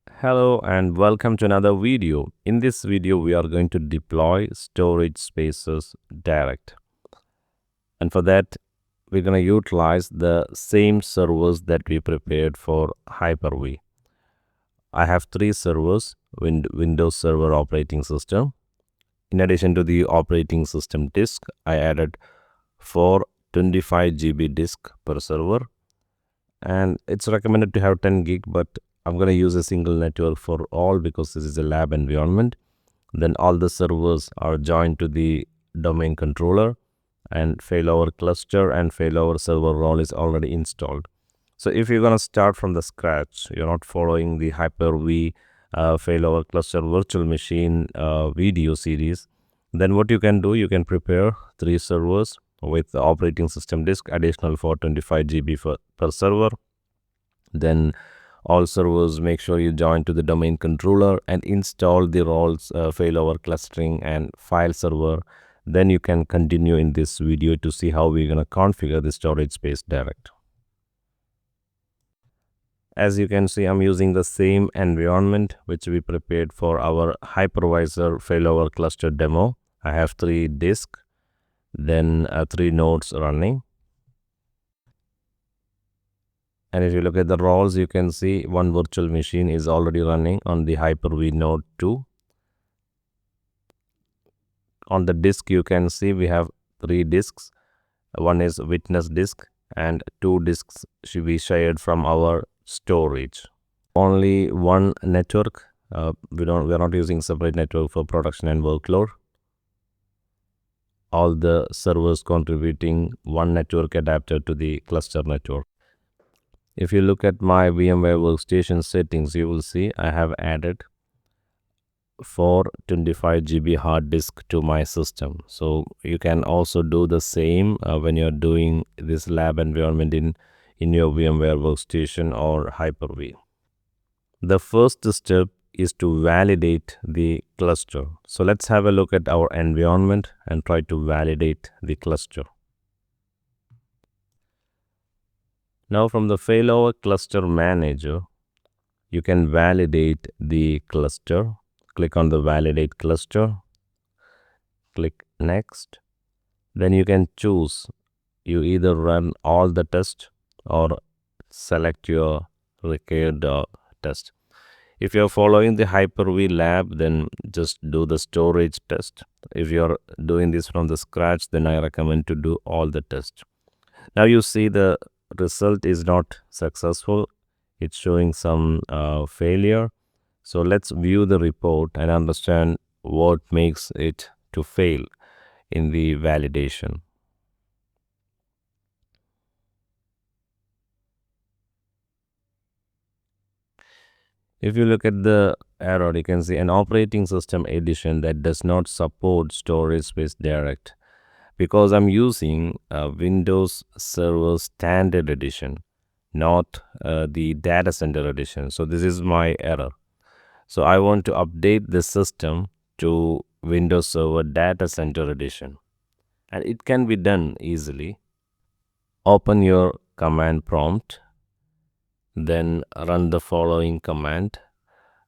Hello and welcome to another video. In this video, we are going to deploy storage spaces direct. And for that, we're going to utilize the same servers that we prepared for Hyper-V. I have three servers, Windows Server Operating System. In addition to the operating system disk, I added 4 25 GB disk per server. And it's recommended to have 10 gig, but I'm going to use a single network for all because this is a lab environment. Then all the servers are joined to the domain controller, and failover cluster and failover server role is already installed. So if you're going to start from the scratch, you're not following the Hyper-V failover cluster virtual machine video series, then what you can do, you can prepare 3 servers with the operating system disk, additional for 25 GB per server. Then all servers, make sure you join to the domain controller and install the roles, failover clustering and file server. Then you can continue in this video to see how we're going to configure the storage space direct. As you can see, I'm using the same environment which we prepared for our hypervisor failover cluster demo. I have 3 disks, then 3 nodes running. And if you look at the roles, you can see one virtual machine is already running on the Hyper-V node 2. On the disk, you can see we have 3 disks. One is witness disk and 2 disks should be shared from our storage. Only one network. We are not using separate network for production and workload. All the servers contributing one network adapter to the cluster network. If you look at my VMware workstation settings, you will see I have added 4 25 GB hard disk to my system. So you can also do the same when you're doing this lab environment in your VMware workstation or Hyper-V. The first step is to validate the cluster. So let's have a look at our environment and try to validate the cluster. Now from the failover cluster manager, you can validate the cluster. Click on the validate cluster, click next. Then you can choose, you either run all the tests or select your required test. If you're following the Hyper-V lab, then just do the storage test. If you're doing this from the scratch, then I recommend to do all the tests. Now you see the result is not successful. It's showing some failure. So let's view the report and understand what makes it to fail in the validation. If you look at the error, you can see an operating system edition that does not support storage space direct, because I'm using Windows Server Standard Edition, not the Datacenter Edition. So this is my error. So I want to update the system to Windows Server Datacenter Edition, and it can be done easily. Open your command prompt, then run the following command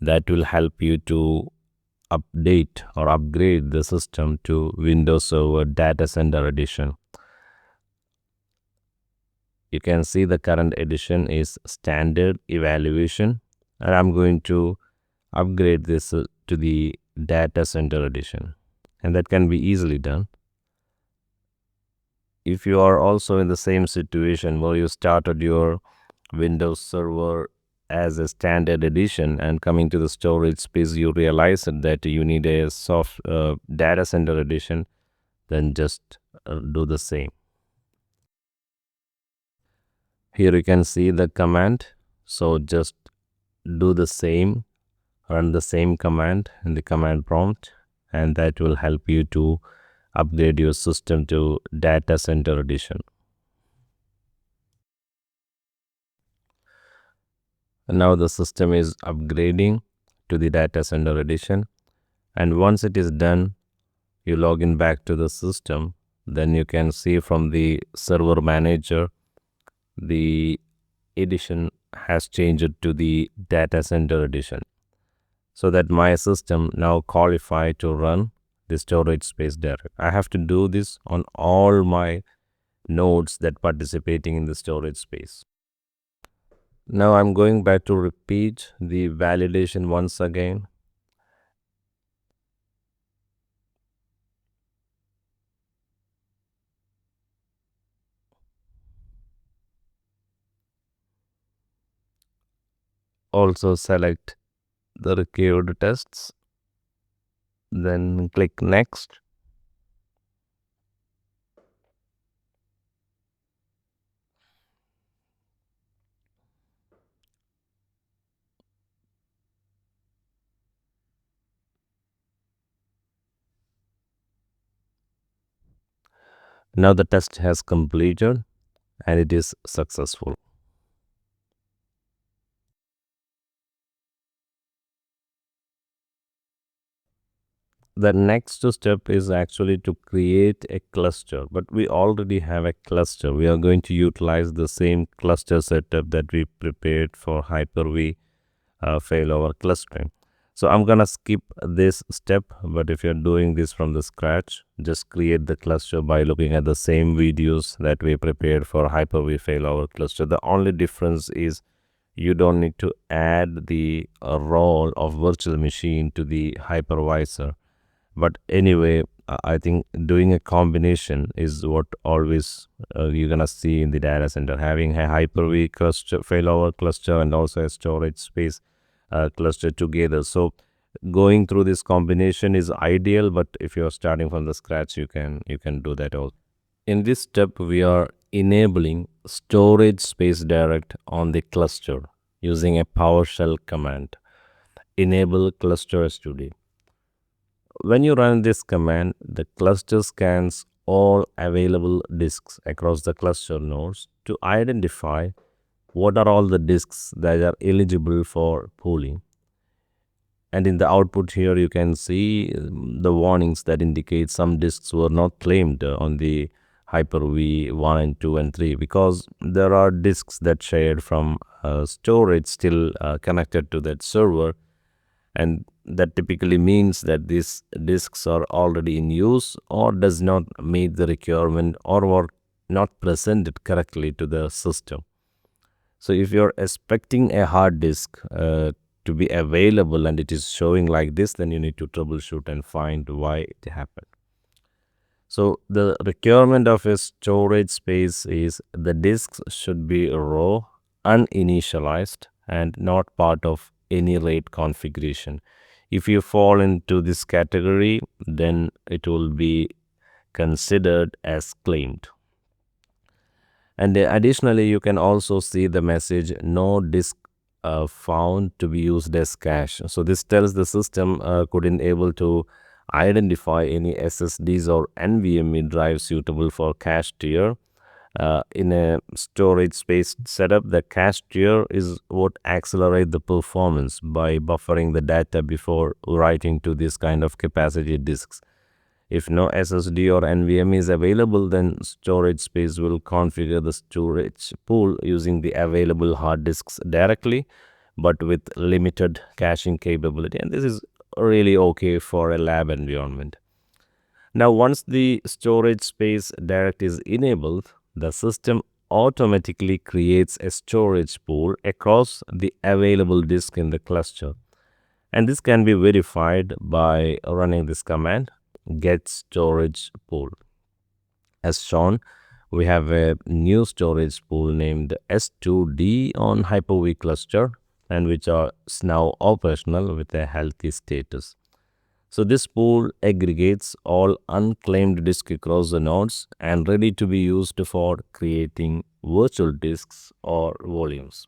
that will help you to update or upgrade the system to Windows Server Datacenter Edition. You can see the current edition is Standard Evaluation, and I'm going to upgrade this to the Datacenter Edition, and that can be easily done. If you are also in the same situation where you started your Windows Server as a standard edition and coming to the storage space, you realize that you need a soft Datacenter edition, then just do the same. Here you can see the command. So just do the same, run the same command in the command prompt, and that will help you to upgrade your system to Datacenter edition. And now the system is upgrading to the Datacenter edition, and once it is done, you log in back to the system. Then you can see from the server manager the edition has changed to the Datacenter edition, so that my system now qualify to run the storage space direct. I have to do this on all my nodes that participating in the storage space. Now I'm going back to repeat the validation once again. Also select the required tests, then click next. Now the test has completed and it is successful. The next step is actually to create a cluster, but we already have a cluster. We are going to utilize the same cluster setup that we prepared for Hyper-V failover clustering. So I'm gonna skip this step, but if you're doing this from the scratch, just create the cluster by looking at the same videos that we prepared for Hyper-V failover cluster. The only difference is you don't need to add the role of virtual machine to the hypervisor. But anyway, I think doing a combination is what always you're gonna see in the data center, having a Hyper-V cluster, failover cluster, and also a storage space cluster together. So going through this combination is ideal, but if you're starting from the scratch, you can do that also. In this step, we are enabling storage space direct on the cluster using a PowerShell command, enable cluster S2D. When you run this command, the cluster scans all available disks across the cluster nodes to identify what are all the disks that are eligible for pooling. And in the output here, you can see the warnings that indicate some disks were not claimed on the Hyper-V 1 and 2 and 3, because there are disks that shared from storage still connected to that server, and that typically means that these disks are already in use or does not meet the requirement or were not presented correctly to the system. So if you're expecting a hard disk to be available and it is showing like this, then you need to troubleshoot and find why it happened. So the requirement of a storage space is the disks should be raw, uninitialized, and not part of any RAID configuration. If you fall into this category, then it will be considered as claimed. And additionally, you can also see the message no disk found to be used as cache. So this tells the system couldn't able to identify any SSDs or NVMe drives suitable for cache tier. In a storage space setup, the cache tier is what accelerates the performance by buffering the data before writing to this kind of capacity disks. If no SSD or NVMe is available, then storage space will configure the storage pool using the available hard disks directly, but with limited caching capability. And this is really okay for a lab environment. Now, once the storage space direct is enabled, the system automatically creates a storage pool across the available disk in the cluster. And this can be verified by running this command, get storage pool. As shown, we have a new storage pool named S2D on Hyper-V cluster, and which are now operational with a healthy status. So this pool aggregates all unclaimed disks across the nodes and ready to be used for creating virtual disks or volumes.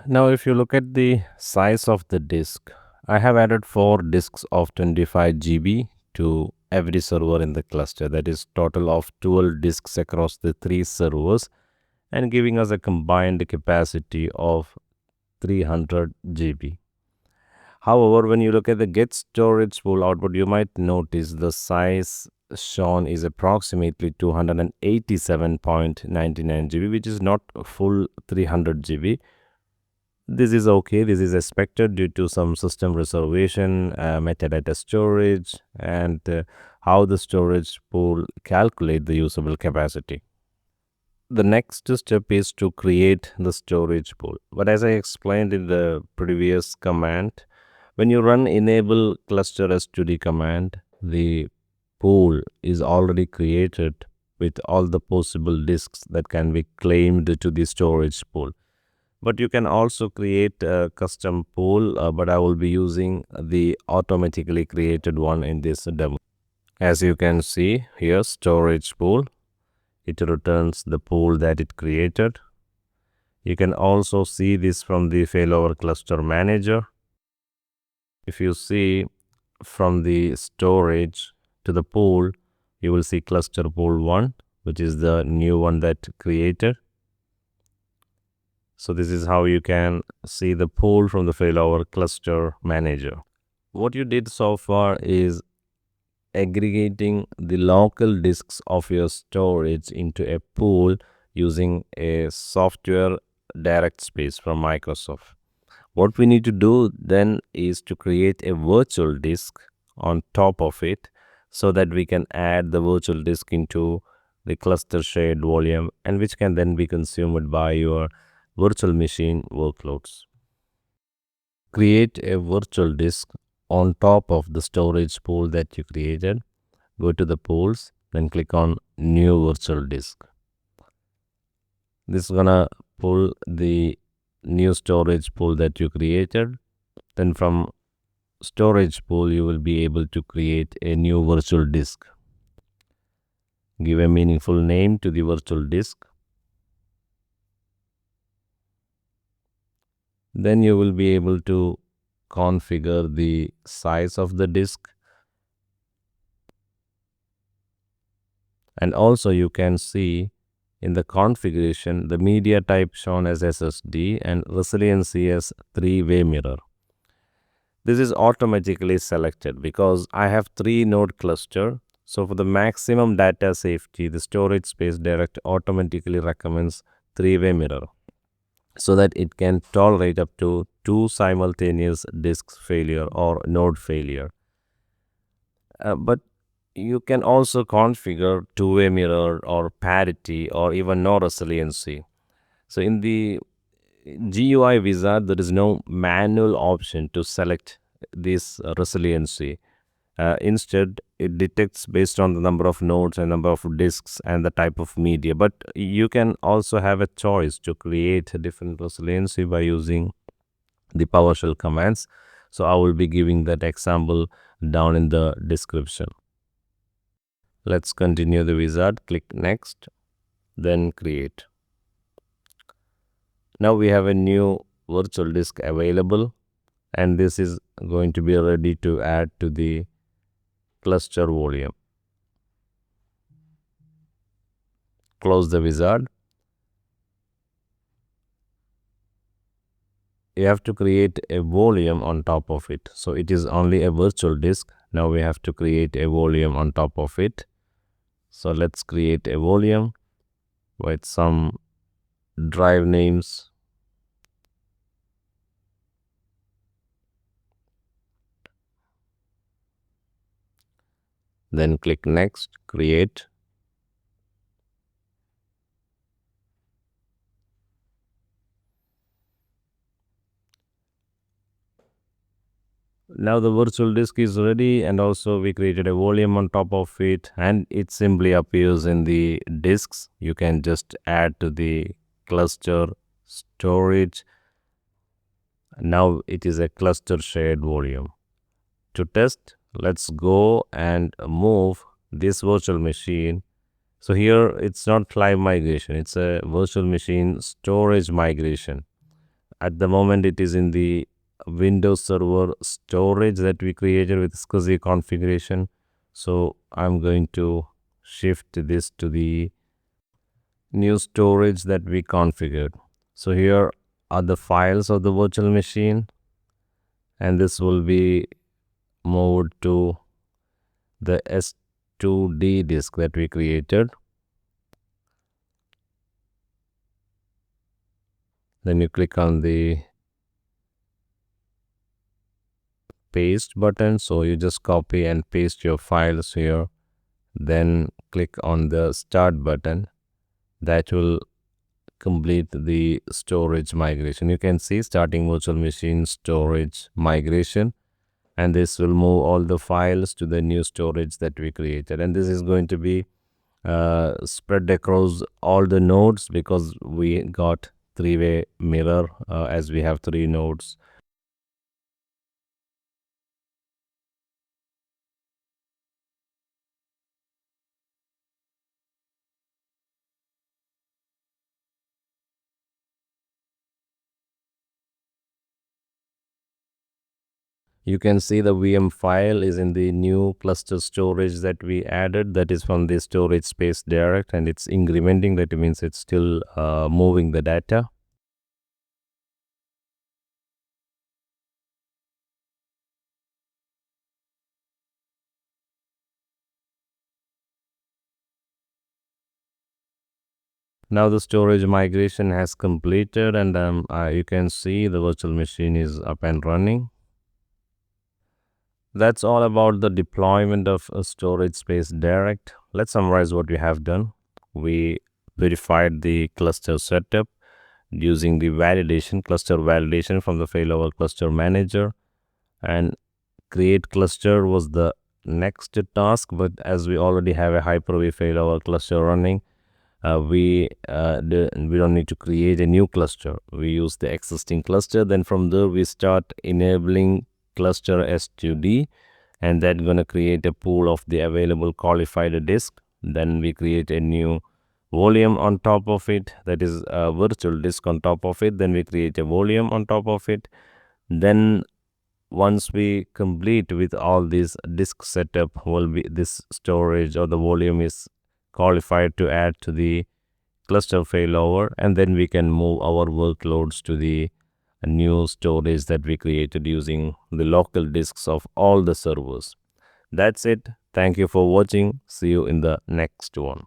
Now, if you look at the size of the disk, I have added 4 disks of 25 GB to every server in the cluster. That is total of 12 disks across the 3 servers and giving us a combined capacity of 300 GB. However, when you look at the get storage pool output, you might notice the size shown is approximately 287.99 GB, which is not full 300 GB. This is okay. This is expected due to some system reservation, metadata storage, and how the storage pool calculate the usable capacity. The next step is to create the storage pool. But as I explained in the previous command, when you run enable cluster S2D command, the pool is already created with all the possible disks that can be claimed to the storage pool. But you can also create a custom pool, but I will be using the automatically created one in this demo. As you can see here, storage pool, it returns the pool that it created. You can also see this from the failover cluster manager. If you see from the storage to the pool, you will see cluster pool 1, which is the new one that created. So this is how you can see the pool from the failover cluster manager. What you did so far is aggregating the local disks of your storage into a pool using a software direct space from Microsoft. What we need to do then is to create a virtual disk on top of it so that we can add the virtual disk into the cluster shared volume, and which can then be consumed by your virtual machine workloads. Create a virtual disk on top of the storage pool that you created. Go to the pools, then click on new virtual disk. This is gonna pull the new storage pool that you created. Then from storage pool you will be able to create a new virtual disk. Give a meaningful name to the virtual disk. Then you will be able to configure the size of the disk, and also you can see in the configuration the media type shown as SSD and resiliency as 3-way mirror. This is automatically selected because I have 3 node cluster. So for the maximum data safety, the storage space direct automatically recommends 3-way mirror so that it can tolerate up to 2 simultaneous disk failure or node failure. But you can also configure 2-way mirror or parity or even no resiliency. So in the GUI wizard, there is no manual option to select this resiliency. Instead, it detects based on the number of nodes and number of disks and the type of media. But you can also have a choice to create a different resiliency by using the PowerShell commands. So I will be giving that example down in the description. Let's continue the wizard. Click next, then create. Now we have a new virtual disk available, and this is going to be ready to add to the cluster volume. Close the wizard. You have to create a volume on top of it. So it is only a virtual disk. Now we have to create a volume on top of it. So let's create a volume with some drive names. Then click next, create. Now the virtual disk is ready, and also we created a volume on top of it, and it simply appears in the disks. You can just add to the cluster storage. Now it is a cluster shared volume. To test, let's go and move this virtual machine. So here it's not live migration, it's a virtual machine storage migration. At the moment it is in the Windows Server storage that we created with SCSI configuration. So I'm going to shift this to the new storage that we configured. So here are the files of the virtual machine, and this will be moved to the S2D disk that we created. Then you click on the paste button, so you just copy and paste your files here, then click on the start button. That will complete the storage migration. You can see starting virtual machine storage migration, and this will move all the files to the new storage that we created, and this is going to be spread across all the nodes because we got three-way mirror as we have 3 nodes. You can see the VM file is in the new cluster storage that we added, that is from the storage space direct, and it's incrementing. That means it's still moving the data. Now the storage migration has completed, and you can see the virtual machine is up and running. That's all about the deployment of a storage space direct. Let's summarize what we have done. We verified the cluster setup using the cluster validation from the failover cluster manager, and create cluster was the next task. But as we already have a Hyper-V failover cluster running, we don't need to create a new cluster. We use the existing cluster. Then from there we start enabling cluster S2D, and that's going to create a pool of the available qualified disk. Then we create a new volume on top of it, that is a virtual disk on top of it. Then we create a volume on top of it. Then once we complete with all this disk setup, this storage or the volume is qualified to add to the cluster failover, and then we can move our workloads to the new storage that we created using the local disks of all the servers. That's it. Thank you for watching. See you in the next one.